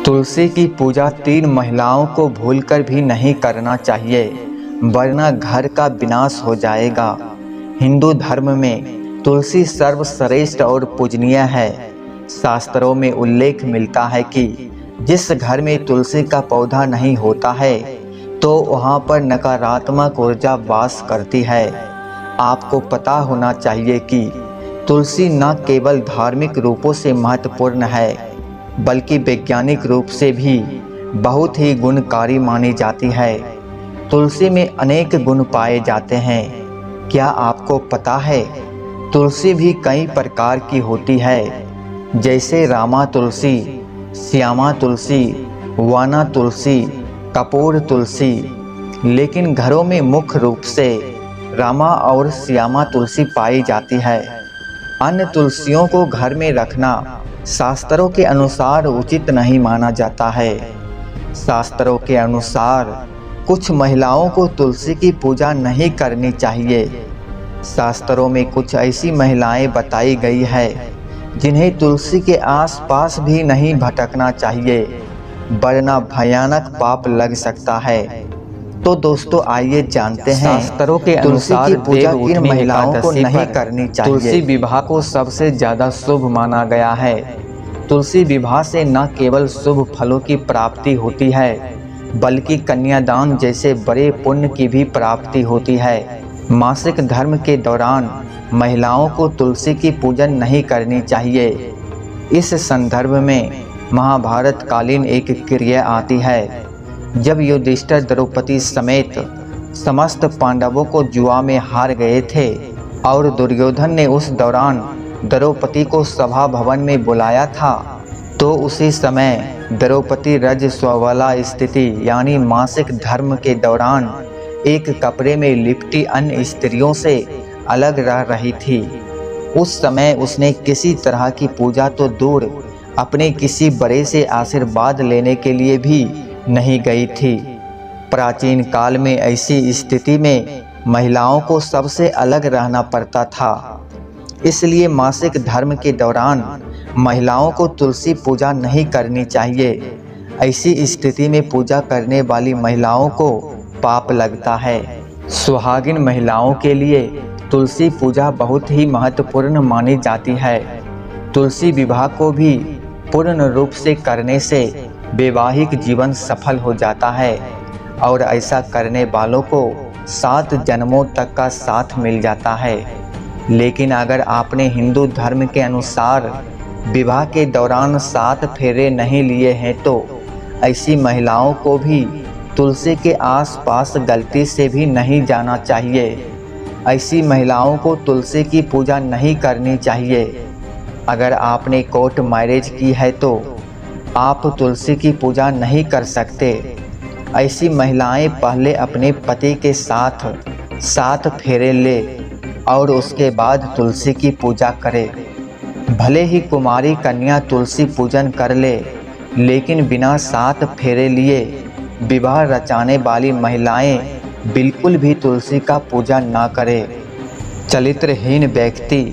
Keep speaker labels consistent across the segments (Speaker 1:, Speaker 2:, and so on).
Speaker 1: तुलसी की पूजा 3 महिलाओं को भूलकर भी नहीं करना चाहिए, वरना घर का विनाश हो जाएगा। हिंदू धर्म में तुलसी सर्वश्रेष्ठ और पूजनीय है। शास्त्रों में उल्लेख मिलता है कि जिस घर में तुलसी का पौधा नहीं होता है तो वहाँ पर नकारात्मक ऊर्जा वास करती है। आपको पता होना चाहिए कि तुलसी न केवल धार्मिक रूपों से महत्वपूर्ण है बल्कि वैज्ञानिक रूप से भी बहुत ही गुणकारी मानी जाती है। तुलसी में अनेक गुण पाए जाते हैं। क्या आपको पता है तुलसी भी कई प्रकार की होती है, जैसे रामा तुलसी, श्यामा तुलसी, वाना तुलसी, कपूर तुलसी। लेकिन घरों में मुख्य रूप से रामा और श्यामा तुलसी पाई जाती है। अन्य तुलसियों को घर में रखना शास्त्रों के अनुसार उचित नहीं माना जाता है। शास्त्रों के अनुसार कुछ महिलाओं को तुलसी की पूजा नहीं करनी चाहिए। शास्त्रों में कुछ ऐसी महिलाएं बताई गई है जिन्हें तुलसी के आसपास भी नहीं भटकना चाहिए, वरना भयानक पाप लग सकता है। तो दोस्तों आइए जानते हैं शास्त्रों के अनुसार तुलसी की पूजा किन महिलाओं को नहीं करनी चाहिए। तुलसी विवाह को सबसे ज़्यादा शुभ माना गया है। तुलसी विवाह से न केवल शुभ फलों की प्राप्ति होती है बल्कि कन्यादान जैसे बड़े पुण्य की भी प्राप्ति होती है। मासिक धर्म के दौरान महिलाओं को तुलसी की पूजन नहीं करनी चाहिए। इस संदर्भ में महाभारत कालीन एक क्रिया आती है, जब युधिष्ठिर द्रौपदी समेत समस्त पांडवों को जुआ में हार गए थे और दुर्योधन ने उस दौरान द्रौपदी को सभा भवन में बुलाया था, तो उसी समय द्रौपदी रजस्वला स्थिति यानी मासिक धर्म के दौरान एक कपड़े में लिपटी अन्य स्त्रियों से अलग रह रही थी। उस समय उसने किसी तरह की पूजा तो दूर, अपने किसी बड़े से आशीर्वाद लेने के लिए भी नहीं गई थी। प्राचीन काल में ऐसी स्थिति में महिलाओं को सबसे अलग रहना पड़ता था, इसलिए मासिक धर्म के दौरान महिलाओं को तुलसी पूजा नहीं करनी चाहिए। ऐसी स्थिति में पूजा करने वाली महिलाओं को पाप लगता है। सुहागिन महिलाओं के लिए तुलसी पूजा बहुत ही महत्वपूर्ण मानी जाती है। तुलसी विवाह को भी पूर्ण रूप से करने से वैवाहिक जीवन सफल हो जाता है और ऐसा करने वालों को 7 जन्मों तक का साथ मिल जाता है। लेकिन अगर आपने हिंदू धर्म के अनुसार विवाह के दौरान 7 फेरे नहीं लिए हैं तो ऐसी महिलाओं को भी तुलसी के आसपास गलती से भी नहीं जाना चाहिए। ऐसी महिलाओं को तुलसी की पूजा नहीं करनी चाहिए। अगर आपने कोर्ट मैरिज की है तो आप तुलसी की पूजा नहीं कर सकते। ऐसी महिलाएं पहले अपने पति के साथ 7 फेरे ले और उसके बाद तुलसी की पूजा करे। भले ही कुमारी कन्या तुलसी पूजन कर ले, लेकिन बिना 7 फेरे लिए विवाह रचाने वाली महिलाएं बिल्कुल भी तुलसी का पूजा ना करें। चरित्रहीन व्यक्ति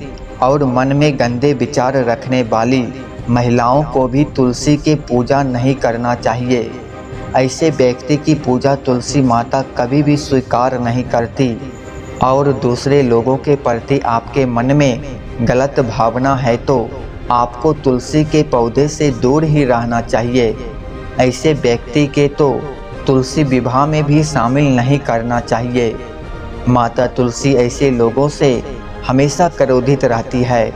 Speaker 1: और मन में गंदे विचार रखने वाली महिलाओं को भी तुलसी की पूजा नहीं करना चाहिए। ऐसे व्यक्ति की पूजा तुलसी माता कभी भी स्वीकार नहीं करती और दूसरे लोगों के प्रति आपके मन में गलत भावना है तो आपको तुलसी के पौधे से दूर ही रहना चाहिए। ऐसे व्यक्ति के तो तुलसी विवाह में भी शामिल नहीं करना चाहिए। माता तुलसी ऐसे लोगों से हमेशा क्रोधित रहती है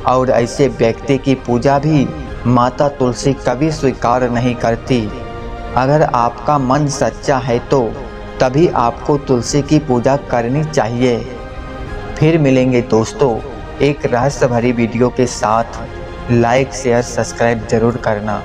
Speaker 1: और ऐसे व्यक्ति की पूजा भी माता तुलसी कभी स्वीकार नहीं करती। अगर आपका मन सच्चा है तो तभी आपको तुलसी की पूजा करनी चाहिए। फिर मिलेंगे दोस्तों एक रहस्य भरी वीडियो के साथ। लाइक शेयर सब्सक्राइब जरूर करना।